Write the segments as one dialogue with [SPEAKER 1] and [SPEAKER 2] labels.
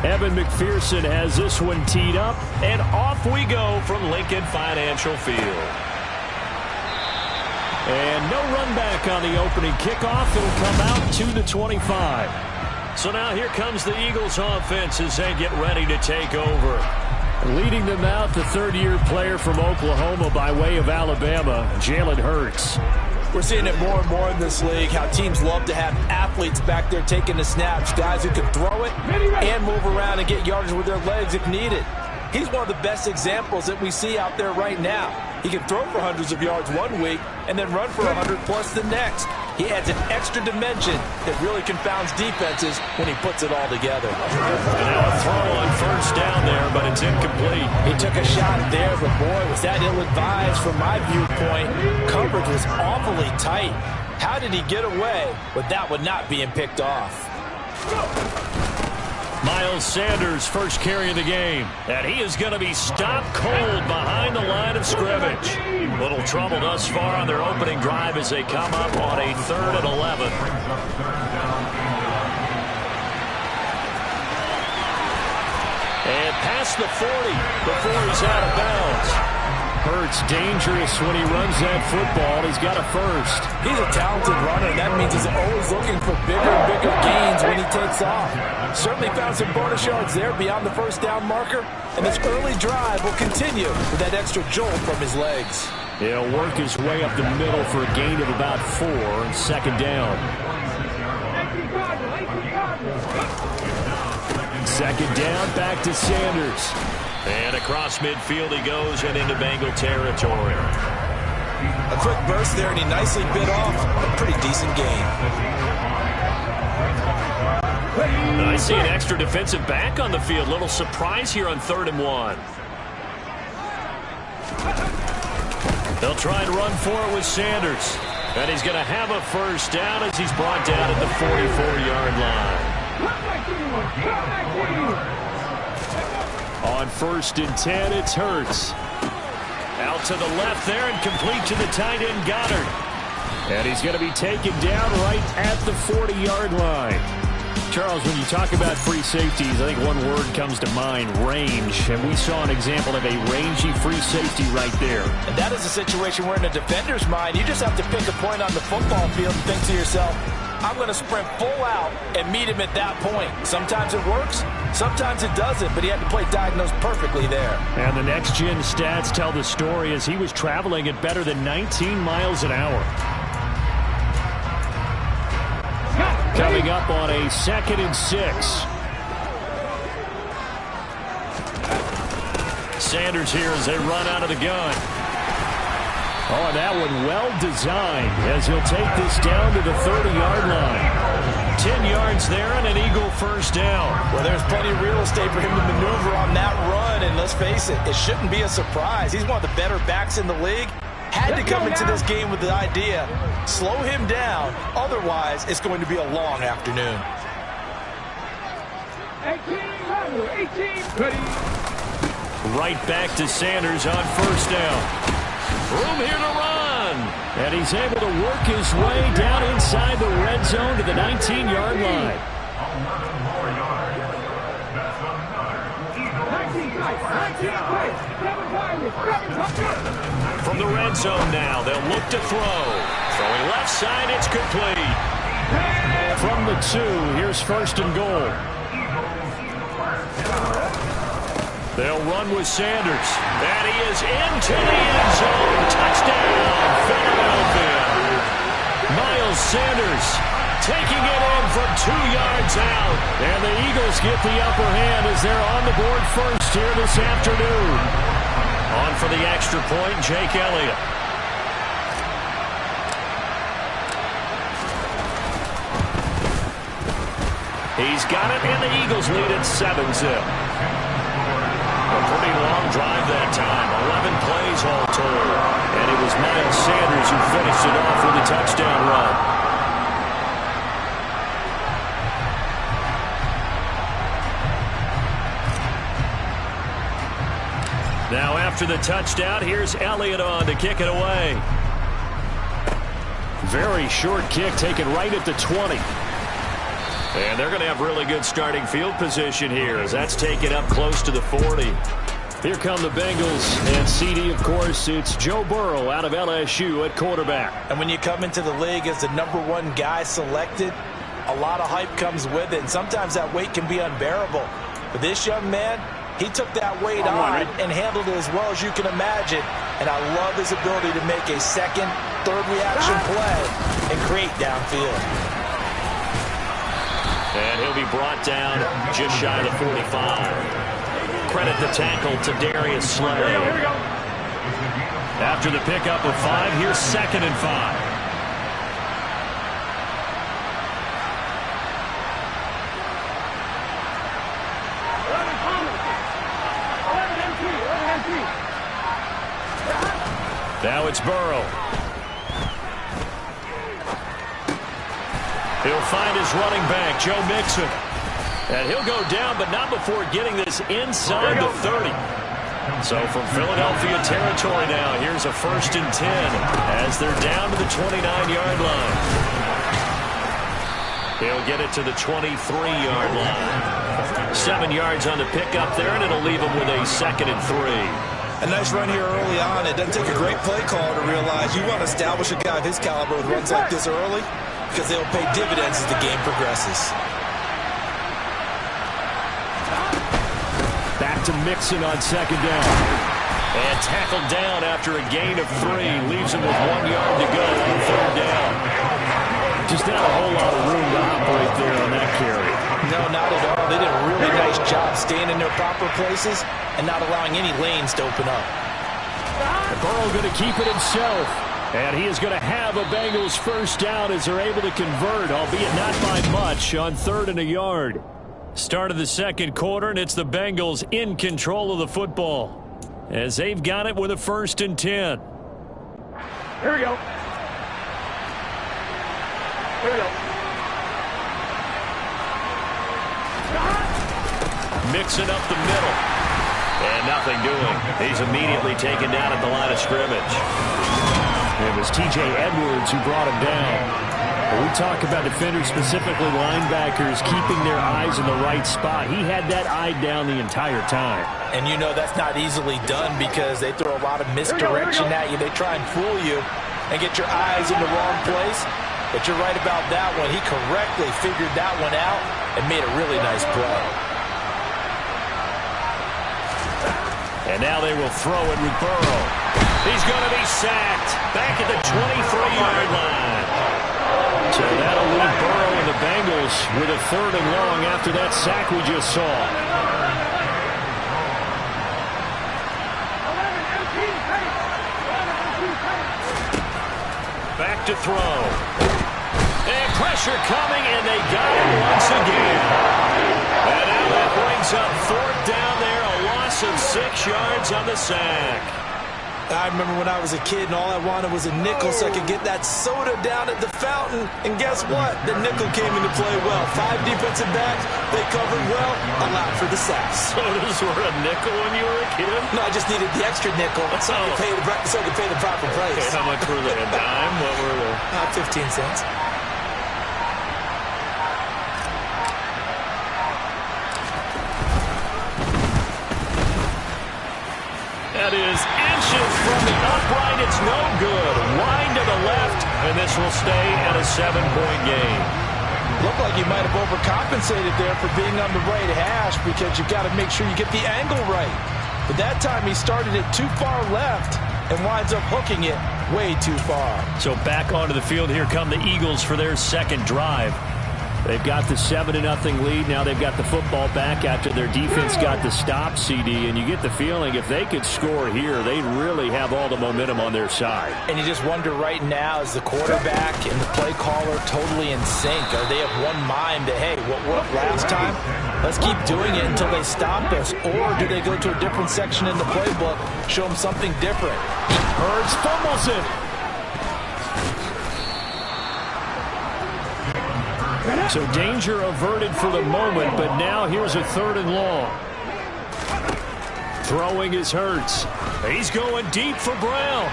[SPEAKER 1] Evan McPherson has this one teed up, and off we go from Lincoln Financial Field. And no run back on the opening kickoff. It'll come out to the 25. So now here comes the Eagles offense as they get ready to take over. Leading them out, the third-year player from Oklahoma by way of Alabama, Jalen Hurts.
[SPEAKER 2] We're seeing it more and more in this league, how teams love to have athletes back there taking the snaps, guys who can throw it and move around and get yardage with their legs if needed. He's one of the best examples that we see out there right now. He can throw for hundreds of yards one week and then run for 100+ the next. He adds an extra dimension that really confounds defenses when he puts it all together.
[SPEAKER 1] And now a throw on first down there, but it's incomplete.
[SPEAKER 2] He took a shot there, but boy, was that ill-advised from my viewpoint. Coverage was awfully tight. How did he get away with that one not being picked off?
[SPEAKER 1] Miles Sanders, first carry of the game. And he is going to be stopped cold behind the line of scrimmage. Little trouble thus far on their opening drive as they come up on a 3rd and 11. And past the 40 before he's out of bounds. Hurts dangerous when he runs that football. He's got a first.
[SPEAKER 2] He's a talented runner. That means he's always looking for bigger and bigger gains when he takes off. Certainly found some bonus yards there beyond the first down marker. And this early drive will continue with that extra jolt from his legs.
[SPEAKER 1] He'll work his way up the middle for a gain of about 4, second down. Second down, back to Sanders. And across midfield he goes and into Bengal territory.
[SPEAKER 2] A quick burst there, and he nicely bit off a pretty decent gain.
[SPEAKER 1] And I see an extra defensive back on the field. Little surprise here on 3rd and 1. They'll try and run for it with Sanders. And he's going to have a first down as he's brought down at the 44-yard line. On 1st and 10, it's Hurts. Out to the left there and complete to the tight end Goddard. And he's going to be taken down right at the 40-yard line. Charles, when you talk about free safeties, I think one word comes to mind, range. And we saw an example of a rangy free safety right there.
[SPEAKER 2] And that is a situation where in a defender's mind, you just have to pick a point on the football field and think to yourself, I'm going to sprint full out and meet him at that point. Sometimes it works, sometimes it doesn't, but he had to play diagnosed perfectly there.
[SPEAKER 1] And the next-gen stats tell the story as he was traveling at better than 19 miles an hour. Coming up on a 2nd and 6. Sanders here as they run out of the gun. Oh, and that one well designed as he'll take this down to the 30-yard line. 10 yards there and an Eagle first down.
[SPEAKER 2] Well, there's plenty of real estate for him to maneuver on that run, and let's face it, it shouldn't be a surprise. He's one of the better backs in the league. Had to come into this game with the idea, slow him down, otherwise it's going to be a long afternoon.
[SPEAKER 3] 18.
[SPEAKER 1] Right back to Sanders on first down. Room here to run. And he's able to work his way down inside the red zone to the 19-yard line. From the red zone now, they'll look to throw. Throwing left side, it's complete. From the 2, here's 1st and goal. They'll run with Sanders. And he is into the end zone. Touchdown, Philadelphia. Miles Sanders taking it in from 2 yards out. And the Eagles get the upper hand as they're on the board first here this afternoon. On for the extra point, Jake Elliott. He's got it, and the Eagles lead at 7-zip. A pretty long drive that time, 11 plays all told. And it was Miles Sanders who finished it off with a touchdown run. Now after the touchdown, here's Elliott on to kick it away. Very short kick taken right at the 20. And they're going to have really good starting field position here as that's taken up close to the 40. Here come the Bengals, and CD, of course, it's Joe Burrow out of LSU at quarterback.
[SPEAKER 2] And when you come into the league as the #1 guy selected, a lot of hype comes with it, and sometimes that weight can be unbearable. But this young man, he took that weight on and handled it as well as you can imagine. And I love his ability to make a second, third reaction play and create downfield.
[SPEAKER 1] And he'll be brought down just shy of the 45. Credit the tackle to Darius Slay.
[SPEAKER 3] Here we go.
[SPEAKER 1] After the pickup of 5, here's 2nd and 5. Now it's Burrow. He'll find his running back, Joe Mixon. And he'll go down, but not before getting this inside the 30. So from Philadelphia territory now, here's a 1st and 10 as they're down to the 29-yard line. He'll get it to the 23-yard line. 7 yards on the pickup there, and it'll leave him with a 2nd and 3.
[SPEAKER 2] A nice run here early on. It doesn't take a great play call to realize you want to establish a guy of his caliber with runs like this early because they'll pay dividends as the game progresses.
[SPEAKER 1] Back to Mixon on 2nd down. And tackled down after a gain of 3. Leaves him with 1 yard to go on 3rd down. Just not a whole lot of room to operate there on that carry.
[SPEAKER 2] No, not at all. They did a really nice job staying in their proper places and not allowing any lanes to open up.
[SPEAKER 1] And Burrow going to keep it himself. And he is going to have a Bengals 1st down as they're able to convert, albeit not by much, on 3rd and a yard. Start of the 2nd quarter, and it's the Bengals in control of the football as they've got it with a 1st and 10.
[SPEAKER 3] Here we go. Here we go.
[SPEAKER 1] Mixing up the middle. And nothing doing. He's immediately taken down at the line of scrimmage. It was T.J. Edwards who brought him down. We talk about defenders, specifically linebackers, keeping their eyes in the right spot. He had that eye down the entire time.
[SPEAKER 2] And you know that's not easily done because they throw a lot of misdirection at you. They try and fool you and get your eyes in the wrong place. But you're right about that one. He correctly figured that one out and made a really nice play.
[SPEAKER 1] And now they will throw it with Burrow. He's going to be sacked back at the 23-yard line. So that'll leave Burrow and the Bengals with a 3rd and long after that sack we just saw. Back to throw. And pressure coming, and they got him once again. And now that brings up 4th down there, a loss of 6 yards on the sack.
[SPEAKER 2] I remember when I was a kid and all I wanted was a nickel so I could get that soda down at the fountain. And guess what? The nickel came into play well. 5 defensive backs, they covered well, allowed for the sacks.
[SPEAKER 1] Sodas were a nickel when you were a kid?
[SPEAKER 2] No, I just needed the extra nickel so I could pay the proper price.
[SPEAKER 1] Okay, how much were they? A dime? What were they?
[SPEAKER 2] 15 cents.
[SPEAKER 1] That is inches from the upright. It's no good. Line to the left, and this will stay at a 7-point game.
[SPEAKER 2] Looked like you might have overcompensated there for being on the right hash because you've got to make sure you get the angle right. But that time he started it too far left and winds up hooking it way too far. So
[SPEAKER 1] back onto the field, here come the Eagles for their 2nd drive. They've got the 7-0 lead. Now they've got the football back after their defense got the stop, CD. And you get the feeling if they could score here, they'd really have all the momentum on their side.
[SPEAKER 2] And you just wonder right now, is the quarterback and the play caller totally in sync? Are they of one mind that, hey, what worked last time? Let's keep doing it until they stop us. Or do they go to a different section in the playbook, show them something different?
[SPEAKER 1] Hurts fumbles it. So danger averted for the moment, but now here's a 3rd and long. Throwing is Hurts. He's going deep for Brown.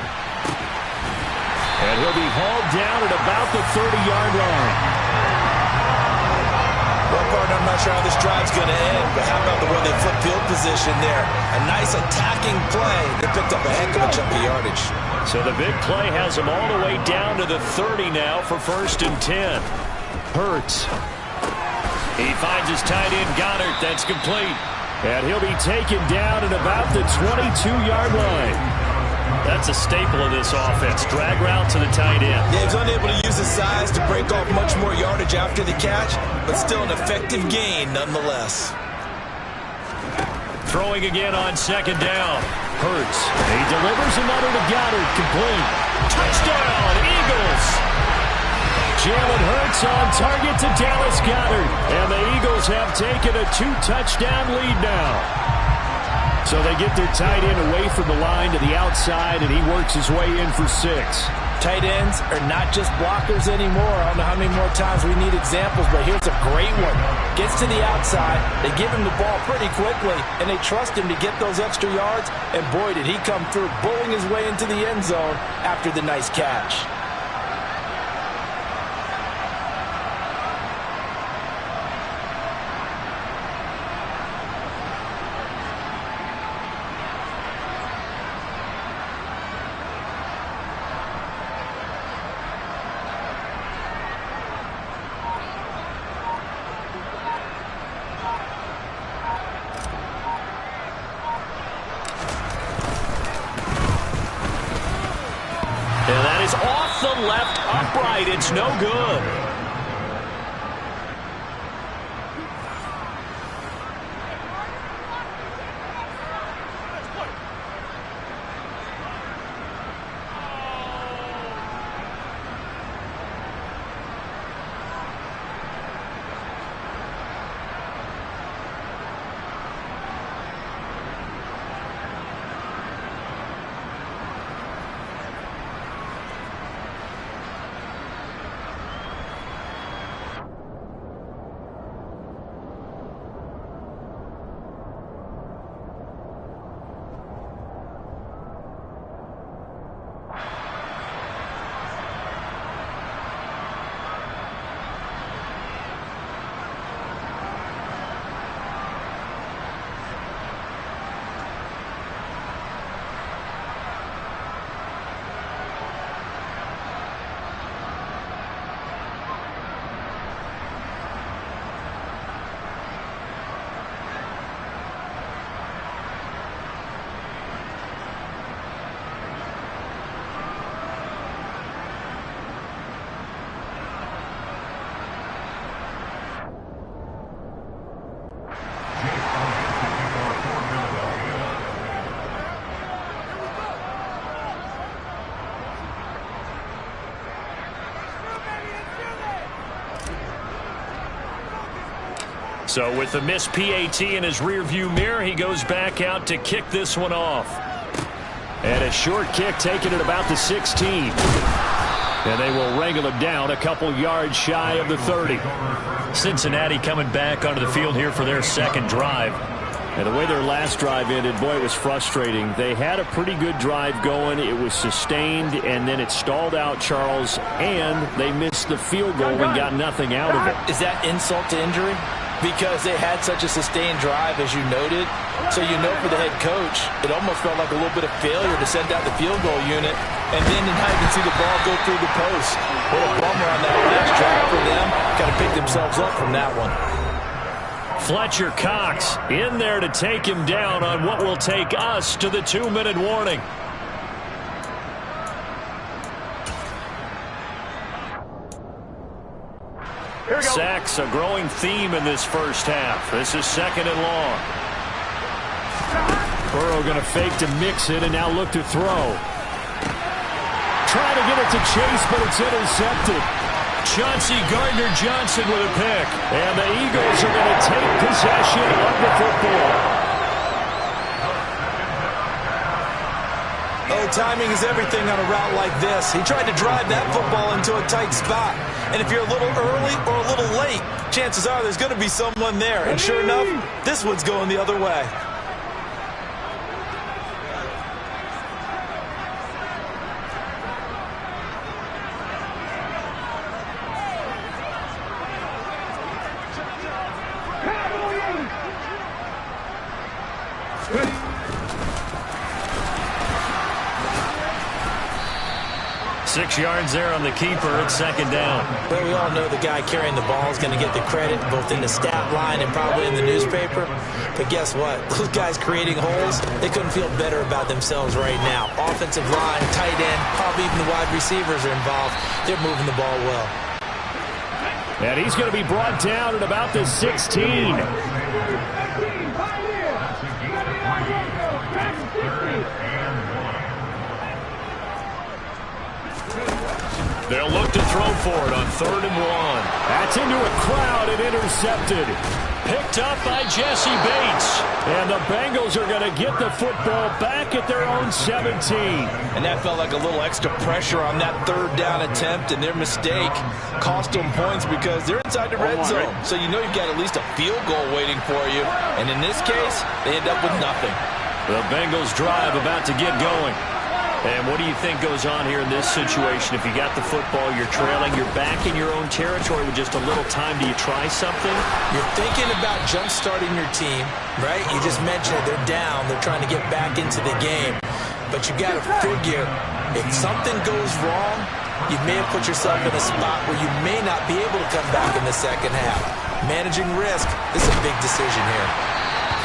[SPEAKER 1] And he'll be hauled down at about the 30-yard line.
[SPEAKER 2] sure how this drive's going to end, but how about the way they flip field position there? A nice attacking play. They picked up a heck of a chunk of yardage.
[SPEAKER 1] So the big play has them all the way down to the 30 now for 1st and 10. Hurts. He finds his tight end, Goddard. That's complete. And he'll be taken down at about the 22-yard line. That's a staple of this offense. Drag route to the tight end.
[SPEAKER 2] Yeah, he's unable to use his size to break off much more yardage after the catch, but still an effective gain nonetheless.
[SPEAKER 1] Throwing again on 2nd down. Hurts. He delivers another to Goddard. Complete. Touchdown, Eagles. Jalen Hurts on target to Dallas Goedert. And the Eagles have taken a 2-touchdown lead now. So they get their tight end away from the line to the outside, and he works his way in for 6.
[SPEAKER 2] Tight ends are not just blockers anymore. I don't know how many more times we need examples, but here's a great one. Gets to the outside, they give him the ball pretty quickly, and they trust him to get those extra yards, and boy, did he come through, bowling his way into the end zone after the nice catch.
[SPEAKER 1] Left upright, it's no good. So with the missed PAT in his rearview mirror, he goes back out to kick this one off. And a short kick taken at about the 16. And they will wrangle him down a couple yards shy of the 30. Cincinnati coming back onto the field here for their second drive. And the way their last drive ended, boy, it was frustrating. They had a pretty good drive going. It was sustained, and then it stalled out, Charles, and they missed the field goal and got nothing out of it.
[SPEAKER 2] Is that insult to injury? Because they had such a sustained drive, as you noted. So you know for the head coach, it almost felt like a little bit of failure to send out the field goal unit. And then now you can see the ball go through the post. What a bummer on that last drive for them. Got to pick themselves up from that one.
[SPEAKER 1] Fletcher Cox in there to take him down on what will take us to the 2-minute warning. Sacks, a growing theme in this first half. This is 2nd and long. Burrow going to fake to mix it and now look to throw. Trying to get it to Chase, but it's intercepted. Chauncey Gardner-Johnson with a pick. And the Eagles are going to take possession of the football.
[SPEAKER 2] Oh, timing is everything on a route like this. He tried to drive that football into a tight spot. And if you're a little early or a little late, chances are there's going to be someone there. And sure enough, this one's going the other way.
[SPEAKER 1] 6 yards there on the keeper. It's second down.
[SPEAKER 2] Well, we all know the guy carrying the ball is going to get the credit both in the stat line and probably in the newspaper. But guess what? Those guys creating holes, they couldn't feel better about themselves right now. Offensive line, tight end, probably even the wide receivers are involved. They're moving the ball well.
[SPEAKER 1] And he's going to be brought down at about the 16. They'll look to throw for it on 3rd and 1. That's into a crowd and intercepted. Picked up by Jesse Bates. And the Bengals are going to get the football back at their own 17.
[SPEAKER 2] And that felt like a little extra pressure on that 3rd down attempt, and their mistake cost them points because they're inside the red zone. So you know you've got at least a field goal waiting for you. And in this case, they end up with nothing.
[SPEAKER 1] The Bengals drive about to get going. And what do you think goes on here in this situation? If you got the football, you're trailing, you're back in your own territory with just a little time. Do you try something?
[SPEAKER 2] You're thinking about jump-starting your team, right? You just mentioned it. They're down. They're trying to get back into the game. But you got to figure if something goes wrong, you may have put yourself in a spot where you may not be able to come back in the second half. Managing risk, this is a big decision here.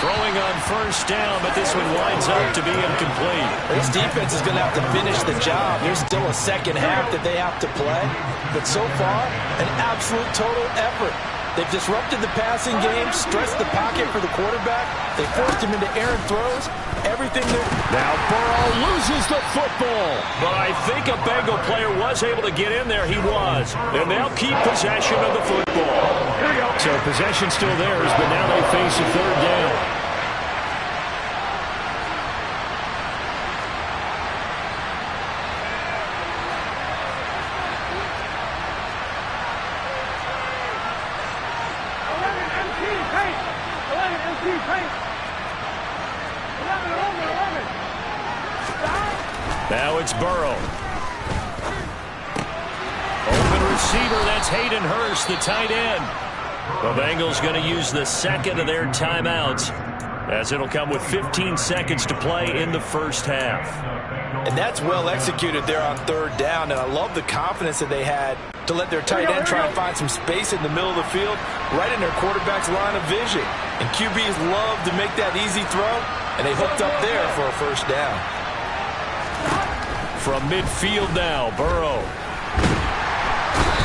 [SPEAKER 1] Throwing on 1st down, but this one winds up to be incomplete.
[SPEAKER 2] This defense is going to have to finish the job. There's still a second half that they have to play. But so far, an absolute total effort. They've disrupted the passing game, stressed the pocket for the quarterback. They forced him into errant throws. Everything there.
[SPEAKER 1] Now Burrow loses the football. But I think a Bengal player was able to get in there. He was. And they'll keep possession of the football.
[SPEAKER 3] Here we go.
[SPEAKER 1] So possession still theirs, but now they face a 3rd down. Now it's Burrow. Open receiver, that's Hayden Hurst, the tight end. The Bengals going to use the second of their timeouts, as it'll come with 15 seconds to play in the first half.
[SPEAKER 2] And that's well executed there on 3rd down, and I love the confidence that they had to let their tight end try and find some space in the middle of the field, right in their quarterback's line of vision. And QBs love to make that easy throw, and they hooked up there for a 1st down.
[SPEAKER 1] From midfield now, Burrow.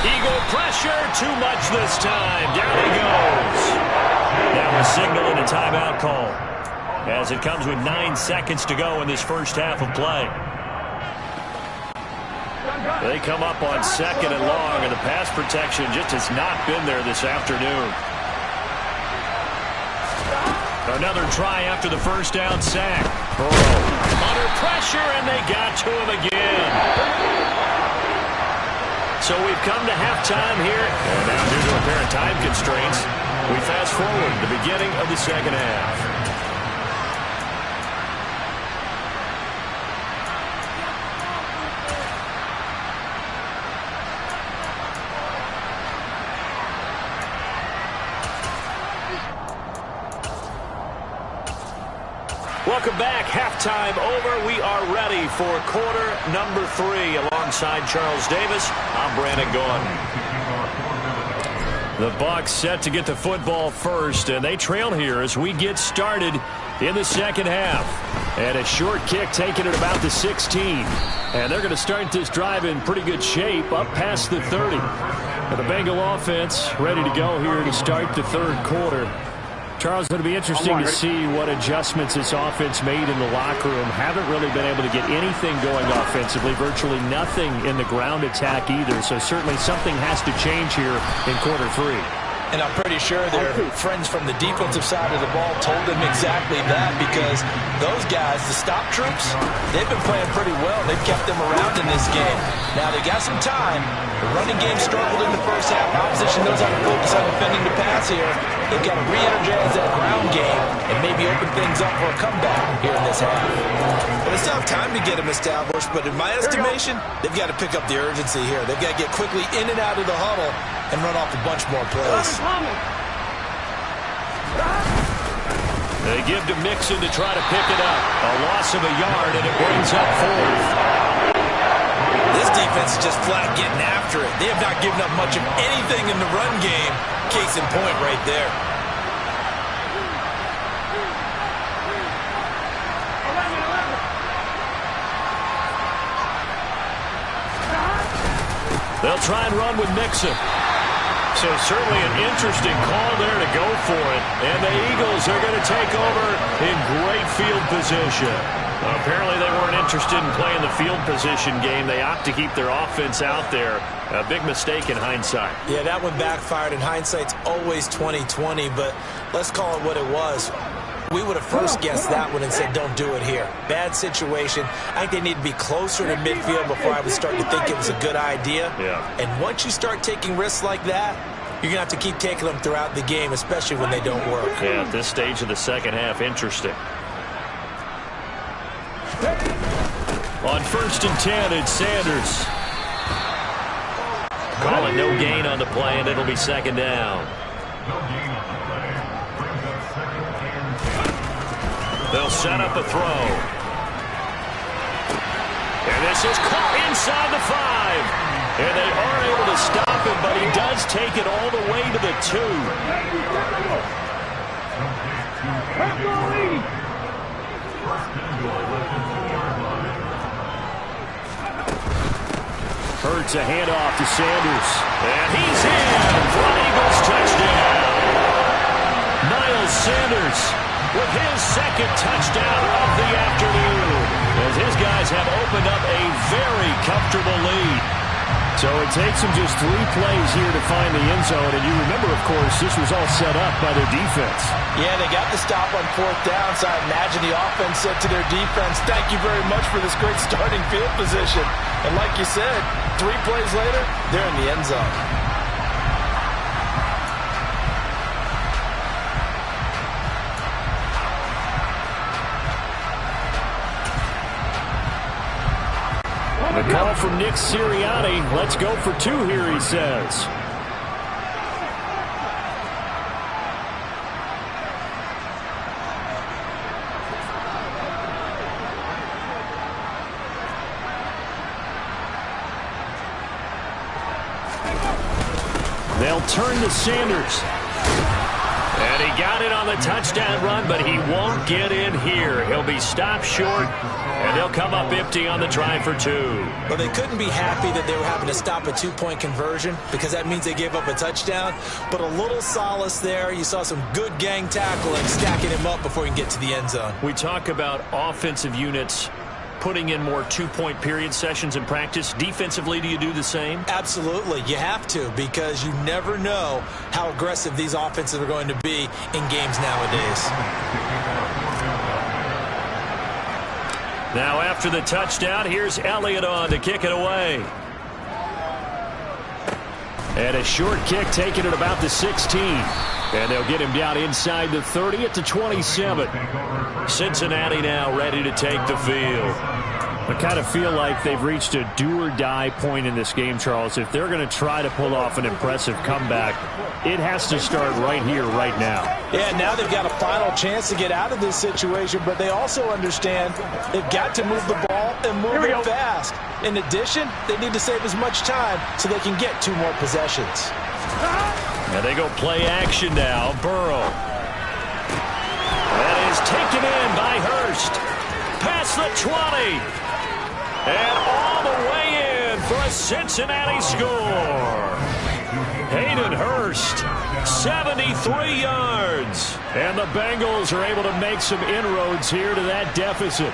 [SPEAKER 1] Eagle pressure, too much this time. Down he goes. Now a signal and a timeout call, as it comes with 9 seconds to go in this first half of play. They come up on 2nd and long, and the pass protection just has not been there this afternoon. Another try after the 1st down sack. Burrow under pressure, and they got to him again. So we've come to halftime here, and now due to apparent time constraints, we fast forward to the beginning of the second half. Welcome back. Halftime over. We are ready for quarter number 3. Alongside Charles Davis, I'm Brandon Gaudin. The Bucs set to get the football first, and they trail here as we get started in the second half. And a short kick taken at about the 16. And they're going to start this drive in pretty good shape up past the 30. And the Bengal offense ready to go here to start the 3rd quarter. Charles, it'll be interesting to see what adjustments this offense made in the locker room. Haven't really been able to get anything going offensively, virtually nothing in the ground attack either. So certainly something has to change here in quarter 3.
[SPEAKER 2] And I'm pretty sure their friends from the defensive side of the ball told them exactly that, because those guys, the stop troops, they've been playing pretty well. They've kept them around in this game. Now, they got some time. The running game struggled in the first half. Opposition knows how to focus on defending the pass here. They've got to re-energize that ground game and maybe open things up for a comeback here in this half. But it's not time to get them established, but in my estimation, they've got to pick up the urgency here. They've got to get quickly in and out of the huddle and run off a bunch more plays.
[SPEAKER 1] They give to Mixon to try to pick it up. A loss of a yard, and it brings up 4th.
[SPEAKER 2] This defense is just flat getting after it. They have not given up much of anything in the run game. Case in point right there.
[SPEAKER 1] They'll try and run with Mixon. So certainly an interesting call there to go for it. And the Eagles are going to take over in great field position. Apparently they weren't interested in playing the field position game. They opt to keep their offense out there. A big mistake in hindsight.
[SPEAKER 2] Yeah, that one backfired. In hindsight's always 20/20, but let's call it what it was. We would have first guessed that one and said, don't do it here. Bad situation. I think they need to be closer to midfield before I would start to think it was a good idea.
[SPEAKER 1] Yeah.
[SPEAKER 2] And once you start taking risks like that, you're going to have to keep taking them throughout the game, especially when they don't work.
[SPEAKER 1] Yeah, at this stage of the second half, interesting. On 1st and 10, it's Sanders. Calling no gain on the play, and it'll be second down. They'll set up a throw. And this is caught inside the 5. And they aren't able to stop him, but he does take it all the way to the 2. Hurts a handoff to Sanders. And he's in for an Eagles touchdown. Miles Sanders with his second touchdown of the afternoon, as his guys have opened up a very comfortable lead.
[SPEAKER 4] So it takes them just 3 plays here to find the end zone. And you remember, of course, this was all set up by their defense.
[SPEAKER 2] Yeah, they got the stop on 4th down, so I imagine the offense said to their defense, thank you very much for this great starting field position. And like you said, 3 plays later, they're in the end zone.
[SPEAKER 4] The call from Nick Sirianni. Let's go for 2 here, he says. They'll turn to Sanders.
[SPEAKER 1] And he got it on the touchdown run, but he won't get in here. He'll be stopped short, and they'll come up empty on the try for 2.
[SPEAKER 2] Well, they couldn't be happy that they were having to stop a 2-point conversion because that means they gave up a touchdown. But a little solace there. You saw some good gang tackling, stacking him up before he can get to the end zone.
[SPEAKER 1] We talk about offensive units putting in more 2-point period sessions in practice. Defensively, do you do the same?
[SPEAKER 2] Absolutely. You have to, because you never know how aggressive these offenses are going to be in games nowadays.
[SPEAKER 1] Now after the touchdown, here's Elliott on to kick it away.
[SPEAKER 4] And a short kick taken at about the 16. And they'll get him down inside the 30 at the 27.
[SPEAKER 1] Cincinnati now ready to take the field.
[SPEAKER 4] I kind of feel like they've reached a do-or-die point in this game, Charles. If they're going to try to pull off an impressive comeback, it has to start right here, right now.
[SPEAKER 2] Yeah, now they've got a final chance to get out of this situation, but they also understand they've got to move the ball and move it fast. In addition, they need to save as much time so they can get 2 more possessions.
[SPEAKER 1] And they go play action now. Burrow. That is taken in by Hurst. Past the 20. And all the way in for a Cincinnati score. Hayden Hurst, 73 yards. And the Bengals are able to make some inroads here to that deficit.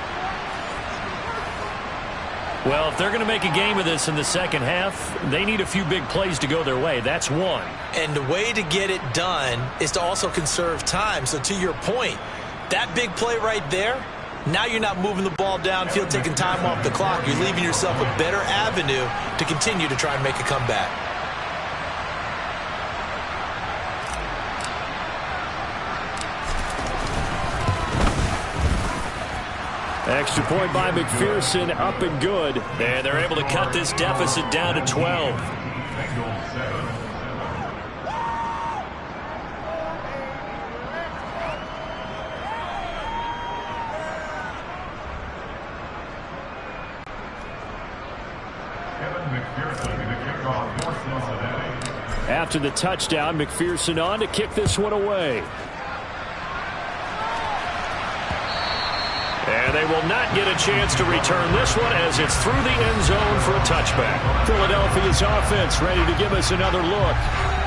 [SPEAKER 1] Well, if they're going to make a game of this in the second half, they need a few big plays to go their way. That's one.
[SPEAKER 2] And the way to get it done is to also conserve time. So to your point, that big play right there, now you're not moving the ball downfield, taking time off the clock. You're leaving yourself a better avenue to continue to try and make a comeback.
[SPEAKER 4] Extra point by McPherson, up and good.
[SPEAKER 1] And they're able to cut this deficit down to 12.
[SPEAKER 4] After the touchdown, McPherson on to kick this one away.
[SPEAKER 1] And they will not get a chance to return this one as it's through the end zone for a touchback.
[SPEAKER 4] Philadelphia's offense ready to give us another look.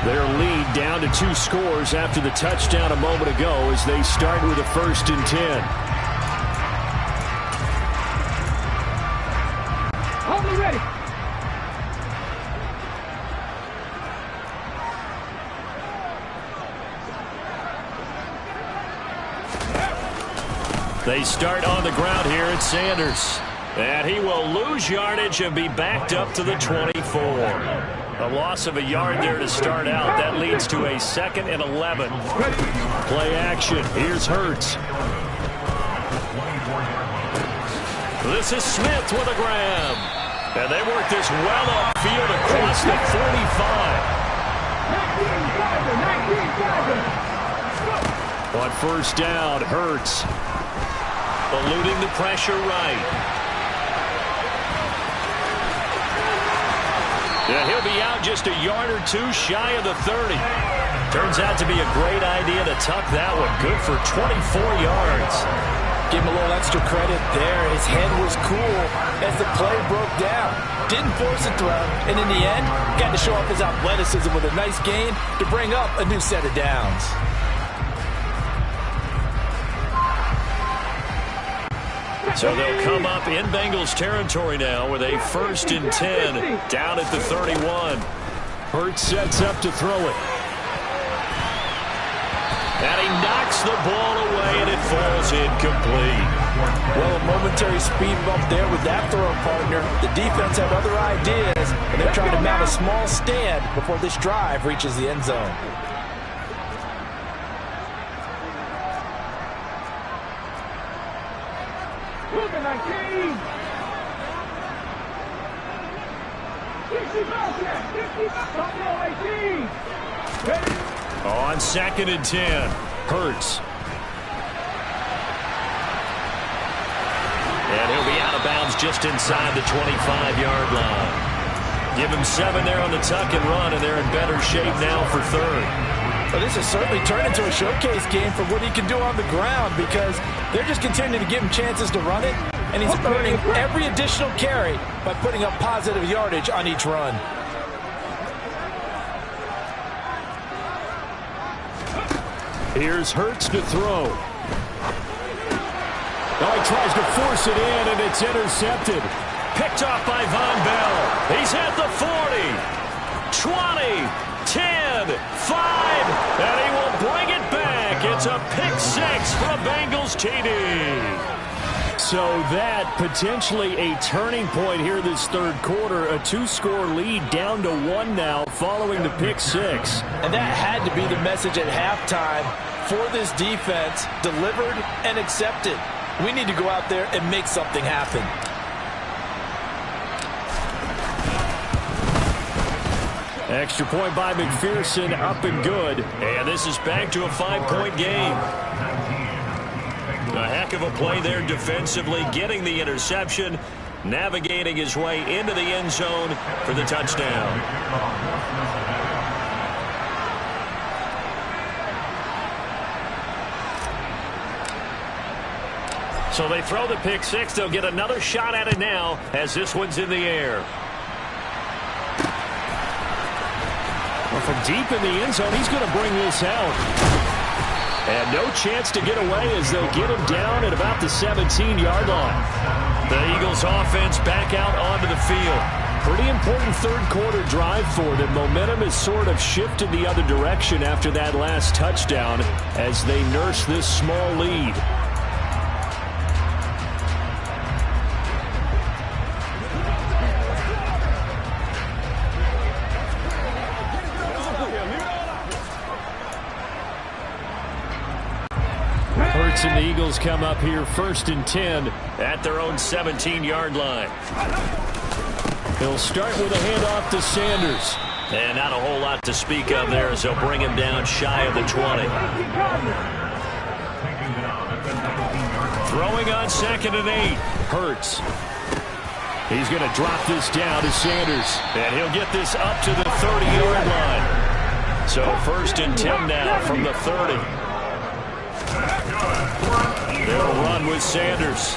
[SPEAKER 4] Their lead down to 2 scores after the touchdown a moment ago as they start with a 1st and 10.
[SPEAKER 3] Hold me ready.
[SPEAKER 1] They start on the ground here at Sanders. And he will lose yardage and be backed up to the 24. A loss of a yard there to start out. That leads to a 2nd and 11.
[SPEAKER 4] Play action. Here's Hurts.
[SPEAKER 1] This is Smith with a grab. And they work this well upfield across the 45.
[SPEAKER 3] 19,
[SPEAKER 4] On 1st down, Hurts.
[SPEAKER 1] Eluding the pressure right. Yeah, he'll be out just a yard or 2 shy of the 30. Turns out to be a great idea to tuck that one. Good for 24 yards.
[SPEAKER 2] Give him a little extra credit there. His head was cool as the play broke down. Didn't force a throw, and in the end, got to show off his athleticism with a nice gain to bring up a new set of downs.
[SPEAKER 1] So they'll come up in Bengals territory now with a 1st and 10 down at the 31.
[SPEAKER 4] Hurts sets up to throw it.
[SPEAKER 1] And he knocks the ball away, and it falls incomplete.
[SPEAKER 2] Well, a momentary speed bump there with that throw partner. The defense had other ideas, and they're trying to mount a small stand before this drive reaches the end zone.
[SPEAKER 3] Look at 19. 65, 18. Ready?
[SPEAKER 1] On 2nd and 10, Hurts. And he'll be out of bounds just inside the 25-yard line. Give him 7 there on the tuck and run, and they're in better shape now for 3rd.
[SPEAKER 2] Well, this has certainly turned into a showcase game for what he can do on the ground because they're just continuing to give him chances to run it, and he's earning every additional carry by putting up positive yardage on each run.
[SPEAKER 4] Here's Hurts to throw. Oh, he tries to force it in, and it's intercepted.
[SPEAKER 1] Picked off by Von Bell. He's at the 40, 20, 10, 5, and he will bring it back. It's a pick 6 for a Bengals TD.
[SPEAKER 4] So that potentially a turning point here this 3rd quarter. A 2-score lead down to 1 now following the pick 6.
[SPEAKER 2] And that had to be the message at halftime for this defense, delivered and accepted. We need to go out there and make something happen.
[SPEAKER 4] Extra point by McPherson, up and good.
[SPEAKER 1] And this is back to a 5-point game. A heck of a play there defensively, getting the interception, navigating his way into the end zone for the touchdown. So they throw the pick 6. They'll get another shot at it now as this one's in the air.
[SPEAKER 4] Well, from deep in the end zone, he's going to bring this out. And no chance to get away as they'll get him down at about the 17-yard line.
[SPEAKER 1] The Eagles offense back out onto the field.
[SPEAKER 4] Pretty important 3rd quarter drive for them. Momentum has sort of shifted the other direction after that last touchdown as they nurse this small lead. Hurts and the Eagles come up here 1st and 10
[SPEAKER 1] at their own 17-yard line.
[SPEAKER 4] They'll start with a handoff to Sanders.
[SPEAKER 1] And not a whole lot to speak of there as they'll bring him down shy of the 20. Throwing on 2nd and 8.
[SPEAKER 4] Hurts.
[SPEAKER 1] He's going to drop this down to Sanders. And he'll get this up to the 30-yard line. So 1st and 10 now from the 30. They'll run with Sanders.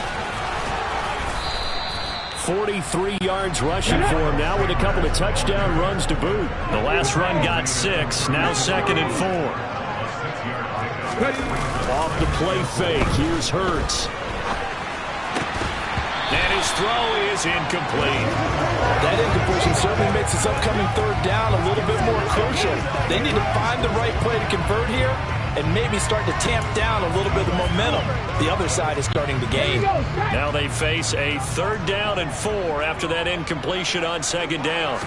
[SPEAKER 1] 43 yards rushing for him now with a couple of touchdown runs to boot. The last run got 6. Now 2nd and 4. Off the play fake. Here's Hurts. And his throw is incomplete.
[SPEAKER 2] That incompletion certainly makes this upcoming 3rd down a little bit more crucial. They need to find the right play to convert here and maybe start to tamp down a little bit of the momentum. The other side is starting to gain.
[SPEAKER 1] Now they face a 3rd down and 4 after that incompletion on 2nd down.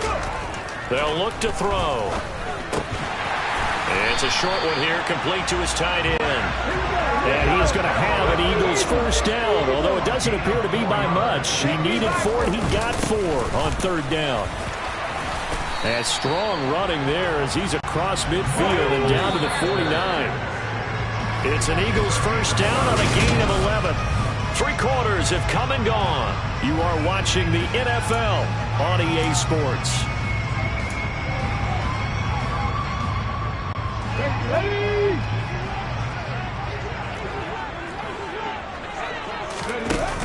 [SPEAKER 1] They'll look to throw. It's a short one here, complete to his tight end. And he's going to have an Eagles 1st down, although it doesn't appear to be by much. He needed 4, he got 4 on 3rd down. And strong running there as he's across midfield and down to the 49. It's an Eagles 1st down on a gain of 11. 3 quarters have come and gone. You are watching the NFL on EA Sports.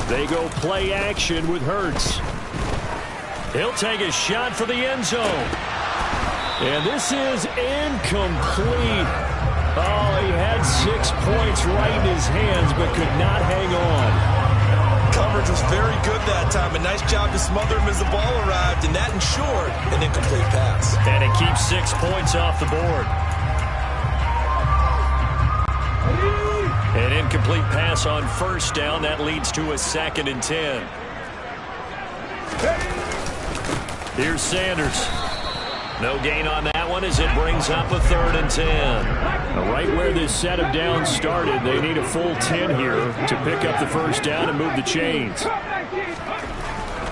[SPEAKER 1] They go play action with Hurts. He'll take a shot for the end zone. And this is incomplete. Oh, he had 6 points right in his hands, but could not hang on.
[SPEAKER 2] Coverage was very good that time. A nice job to smother him as the ball arrived, and that ensured an incomplete pass.
[SPEAKER 1] And it keeps 6 points off the board. An incomplete pass on 1st down. That leads to a 2nd and 10. Here's Sanders. No gain on that one as it brings up a 3rd and 10. Right where this set of downs started, they need a full 10 here to pick up the 1st down and move the chains.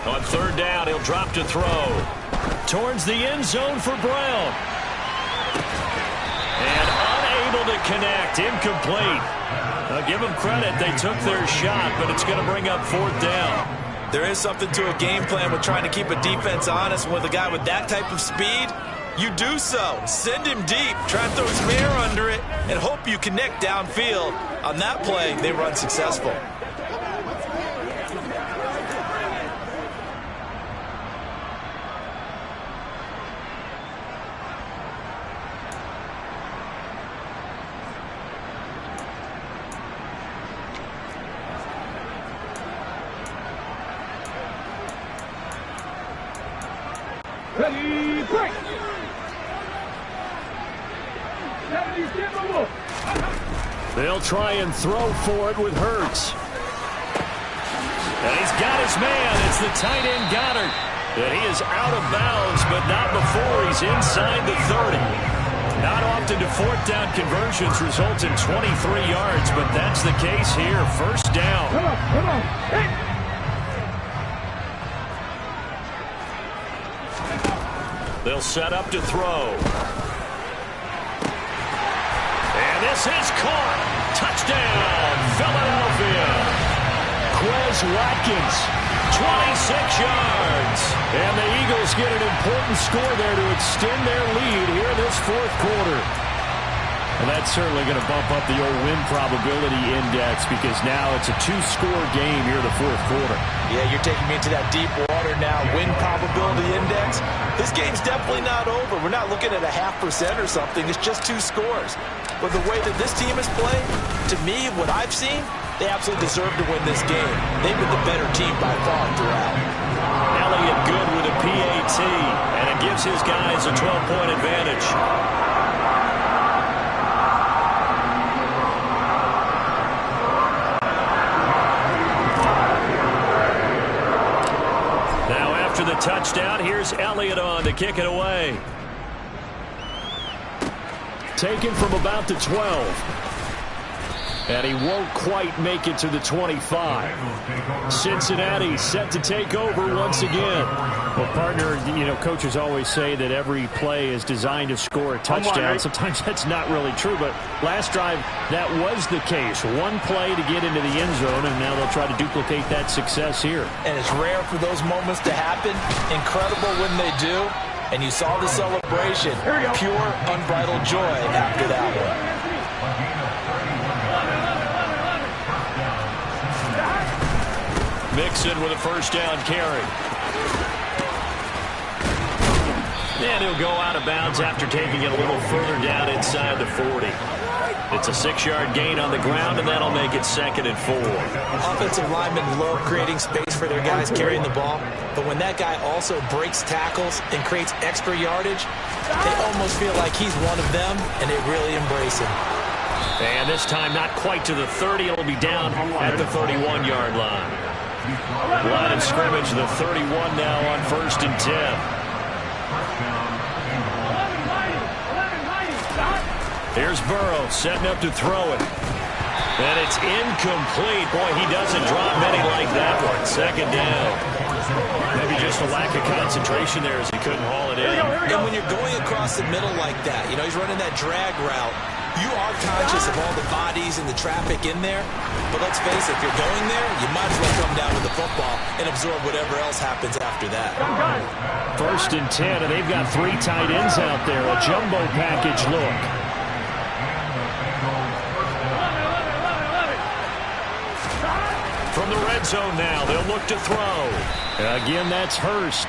[SPEAKER 1] On 3rd down, he'll drop to throw. Towards the end zone for Brown. And unable to connect. Incomplete. I'll give them credit. They took their shot, but it's going to bring up 4th down.
[SPEAKER 2] There is something to a game plan with trying to keep a defense honest. With a guy with that type of speed, you do so. Send him deep. Try and throw some air under it and hope you connect downfield. On that play, they run successful.
[SPEAKER 3] Ready, break!
[SPEAKER 1] They'll try and throw for it with Hurts. And he's got his man. It's the tight end Goddard. And he is out of bounds, but not before he's inside the 30. Not often do 4th down conversions result in 23 yards, but that's the case here. 1st down.
[SPEAKER 3] Come on, hey!
[SPEAKER 1] They'll set up to throw. And this is caught. Touchdown, Philadelphia. Quez Watkins, 26 yards. And the Eagles get an important score there to extend their lead here this 4th quarter. Well, that's certainly going to bump up the old win probability index because now it's a 2-score game here in the 4th quarter.
[SPEAKER 2] Yeah, you're taking me into that deep water now. Win probability index. This game's definitely not over. We're not looking at a 0.5% or something. It's just 2 scores. But the way that this team has played, to me, what I've seen, they absolutely deserve to win this game. They've been the better team by far throughout.
[SPEAKER 1] Elliott good with a PAT, and it gives his guys a 12-point advantage. After the touchdown, here's Elliott on to kick it away. Taken from about the 12. And he won't quite make it to the 25. Cincinnati set to take over once again.
[SPEAKER 4] Well, partner, coaches always say that every play is designed to score a touchdown. Sometimes that's not really true, but last drive, that was the case. One play to get into the end zone, and now they'll try to duplicate that success here.
[SPEAKER 2] And it's rare for those moments to happen. Incredible when they do. And you saw the celebration. Pure, unbridled joy after that one.
[SPEAKER 1] Mixon with a first down carry. And he'll go out of bounds after taking it a little further down inside the 40. It's a 6-yard gain on the ground, and that'll make it 2nd and 4.
[SPEAKER 2] Offensive linemen love creating space for their guys carrying the ball, but when that guy also breaks tackles and creates extra yardage, they almost feel like he's one of them, and they really embrace him.
[SPEAKER 1] And this time not quite to the 30. It'll be down at the 31-yard line. Line of scrimmage, the 31 now on 1st and 10. Here's Burrow setting up to throw it. And it's incomplete. Boy, he doesn't drop many like that one. 2nd down. Maybe just a lack of concentration there as he couldn't haul it in.
[SPEAKER 2] And when you're going across the middle like that, he's running that drag route, you are conscious of all the bodies and the traffic in there. But let's face it, if you're going there, you might as well come down with the football and absorb whatever else happens after that.
[SPEAKER 4] 1st and 10, and they've got 3 tight ends out there. A jumbo package look.
[SPEAKER 1] From the red zone now, they'll look to throw.
[SPEAKER 4] Again, that's Hurst.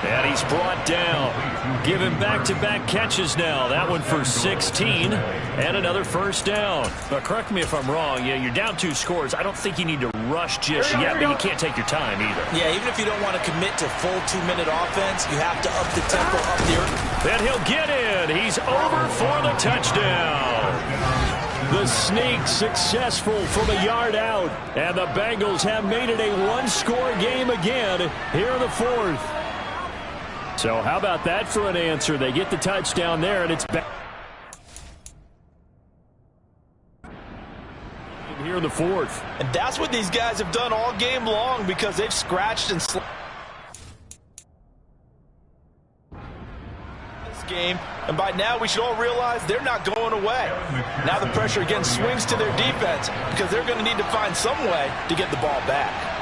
[SPEAKER 1] And he's brought down. Giving back-to-back catches now. That one for 16 and another first down. But correct me if I'm wrong. Yeah, you're down 2 scores. I don't think you need to rush just yet, but you can't take your time either.
[SPEAKER 2] Yeah, even if you don't want to commit to full 2-minute offense, you have to up the tempo, up the earth.
[SPEAKER 1] And he'll get in. He's over for the touchdown. The sneak successful from a yard out. And the Bengals have made it a 1-score game again here in the 4th.
[SPEAKER 4] So how about that for an answer? They get the touchdown there, and it's back here in the 4th.
[SPEAKER 2] And that's what these guys have done all game long, because they've scratched and slashed this game. And by now, we should all realize they're not going away. Now the pressure again swings to their defense, because they're going to need to find some way to get the ball back.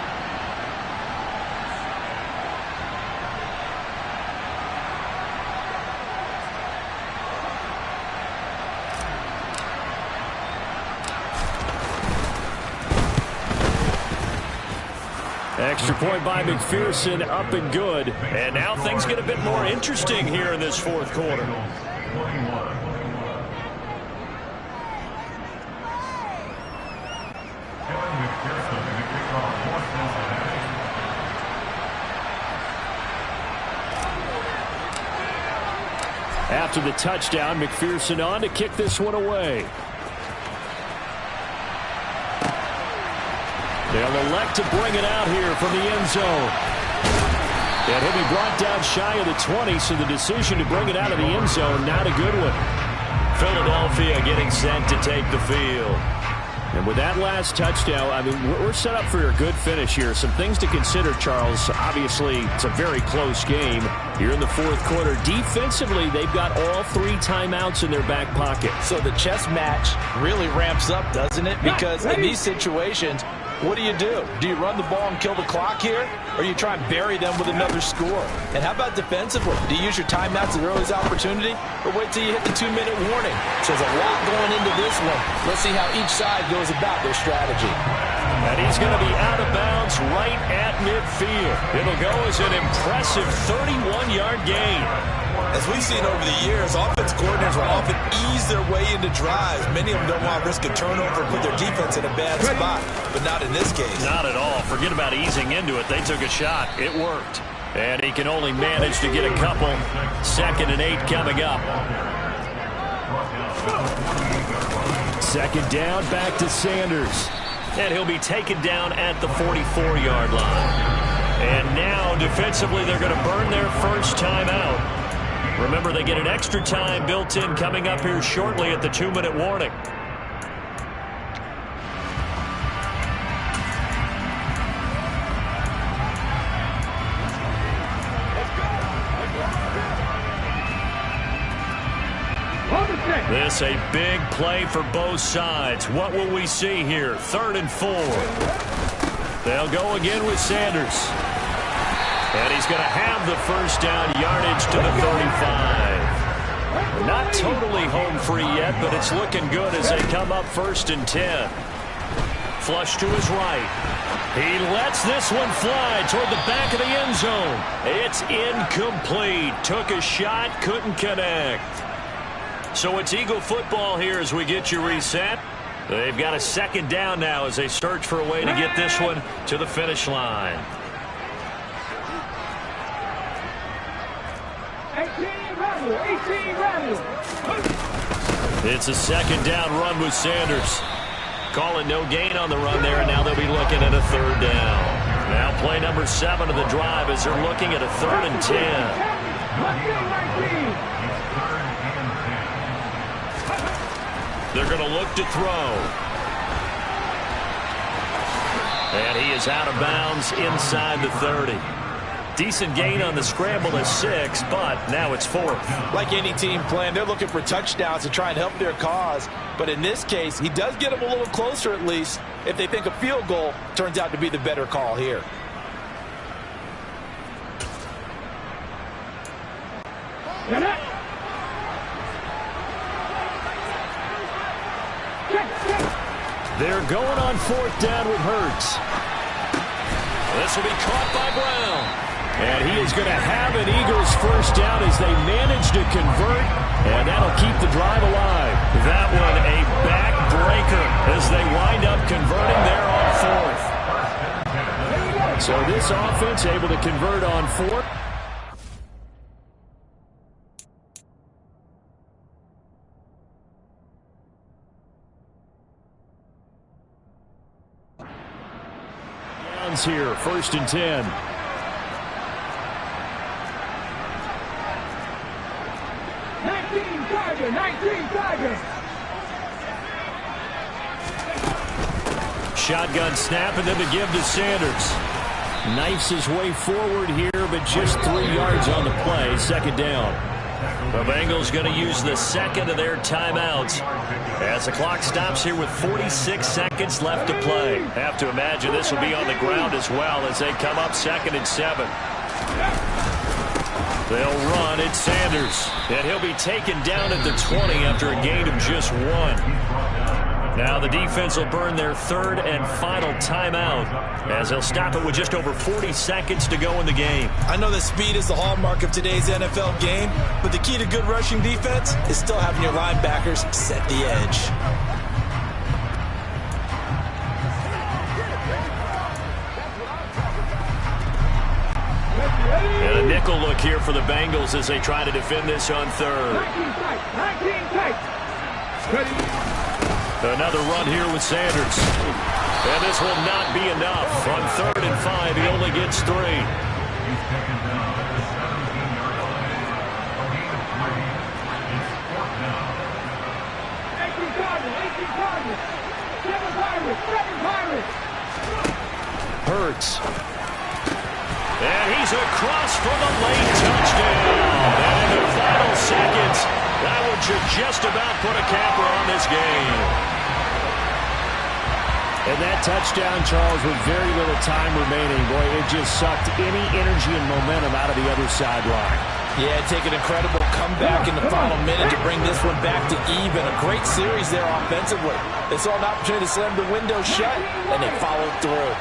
[SPEAKER 1] Extra point by McPherson, up and good. And now things get a bit more interesting here in this 4th quarter.
[SPEAKER 4] After the touchdown, McPherson on to kick this one away. They'll elect to bring it out here from the end zone. And he'll be brought down shy of the 20, so the decision to bring it out of the end zone, not a good one.
[SPEAKER 1] Philadelphia getting set to take the field.
[SPEAKER 4] And with that last touchdown, I mean, we're set up for a good finish here. Some things to consider, Charles. Obviously, it's a very close game here in the 4th quarter. Defensively, they've got all 3 timeouts in their back pocket.
[SPEAKER 2] So the chess match really ramps up, doesn't it? Because in these situations, what do? Do you run the ball and kill the clock here? Or you try and bury them with another score? And how about defensively? Do you use your timeouts at the earliest opportunity? Or wait till you hit the 2-minute warning? So there's a lot going into this one. Let's see how each side goes about their strategy.
[SPEAKER 1] And he's going to be out of bounds right at midfield. It'll go as an impressive 31-yard gain.
[SPEAKER 2] As we've seen over the years, offense coordinators will often ease their way into drives. Many of them don't want to risk a turnover and put their defense in a bad spot, but not in this case.
[SPEAKER 1] Not at all. Forget about easing into it. They took a shot. It worked. And he can only manage to get a couple. 2nd and 8 coming up.
[SPEAKER 4] 2nd down, back to Sanders.
[SPEAKER 1] And he'll be taken down at the 44-yard line. And now, defensively, they're going to burn their first time out. Remember, they get an extra time built in coming up here shortly at the 2-minute warning. This a big play for both sides. What will we see here? 3rd and 4. They'll go again with Sanders. And he's going to have the first down, yardage to the 35. Not totally home free yet, but it's looking good as they come up 1st and 10. Flush to his right. He lets this one fly toward the back of the end zone. It's incomplete. Took a shot, couldn't connect. So it's Eagle football here as we get you reset. They've got a 2nd down now as they search for a way to get this one to the finish line.
[SPEAKER 3] 18 rattle.
[SPEAKER 1] It's a 2nd down run with Sanders. Calling no gain on the run there, and now they'll be looking at a 3rd down. Now play number 7 of the drive as they're looking at a 3rd and 10. They're going to look to throw. And he is out of bounds inside the 30. Decent gain on the scramble to 6, but now it's 4th.
[SPEAKER 2] Like any team playing, they're looking for touchdowns to try and help their cause. But in this case, he does get them a little closer at least if they think a field goal turns out to be the better call here.
[SPEAKER 1] They're going on 4th down with Hurts. This will be caught by Brown. And he is going to have an Eagles first down as they manage to convert, and that'll keep the drive alive. That one a backbreaker as they wind up converting there on 4th. So this offense able to convert on 4th. Here, 1st and 10. Shotgun snap and then to give to Sanders. Knifes his way forward here, but just 3 yards on the play. 2nd down. The Bengals going to use the 2nd of their timeouts as the clock stops here with 46 seconds left to play. Have to imagine this will be on the ground as well as they come up 2nd and 7. They'll run. It's Sanders, and he'll be taken down at the 20 after a gain of just 1. Now the defense will burn their 3rd and final timeout as they'll stop it with just over 40 seconds to go in the game.
[SPEAKER 2] I know that speed is the hallmark of today's NFL game, but the key to good rushing defense is still having your linebackers set the edge.
[SPEAKER 1] And a nickel look here for the Bengals as they try to defend this on 3rd. Another run here with Sanders. And this will not be enough. On 3rd and 5, he only gets 3. Hurts. And he's across for the late touchdown. And in the final seconds, that one should just about put a capper on this game.
[SPEAKER 4] And that touchdown, Charles, with very little time remaining, boy, it just sucked any energy and momentum out of the other sideline.
[SPEAKER 2] Yeah, take an incredible comeback in the final minute to bring this one back to even. A great series there offensively. They saw an opportunity to slam the window shut, and they followed through.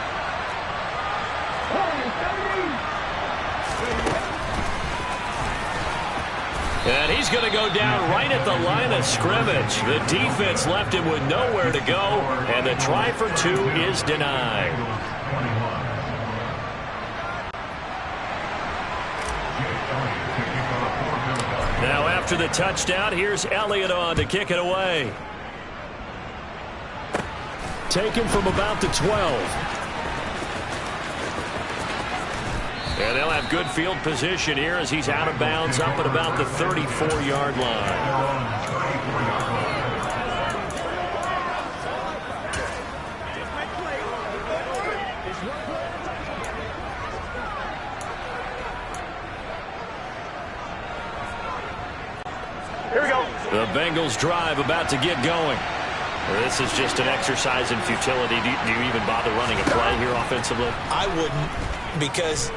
[SPEAKER 1] And he's going to go down right at the line of scrimmage. The defense left him with nowhere to go, and the try for 2 is denied. Now after the touchdown, here's Elliott on to kick it away. Taken from about the 12. And they'll have good field position here as he's out of bounds up at about the 34-yard line. Here we go. The Bengals drive about to get going.
[SPEAKER 4] This is just an exercise in futility. Do you even bother running a play here offensively?
[SPEAKER 2] I wouldn't, because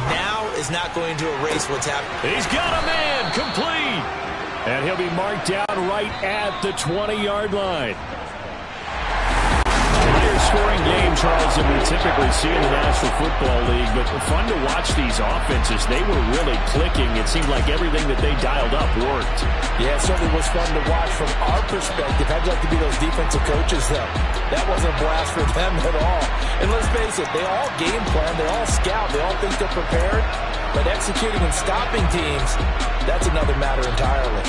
[SPEAKER 2] now is not going to erase what's happened.
[SPEAKER 1] He's got a man complete. And he'll be marked down right at the 20-yard line.
[SPEAKER 4] Scoring game, Charles, that we typically see in the National Football League, but fun to watch these offenses. They were really clicking. It seemed like everything that they dialed up worked.
[SPEAKER 2] Yeah, it certainly was fun to watch from our perspective. How'd you like to be those defensive coaches, though? That wasn't a blast for them at all. And let's face it, they all game plan, they all scout, they all think they're prepared, but executing and stopping teams, that's another matter entirely.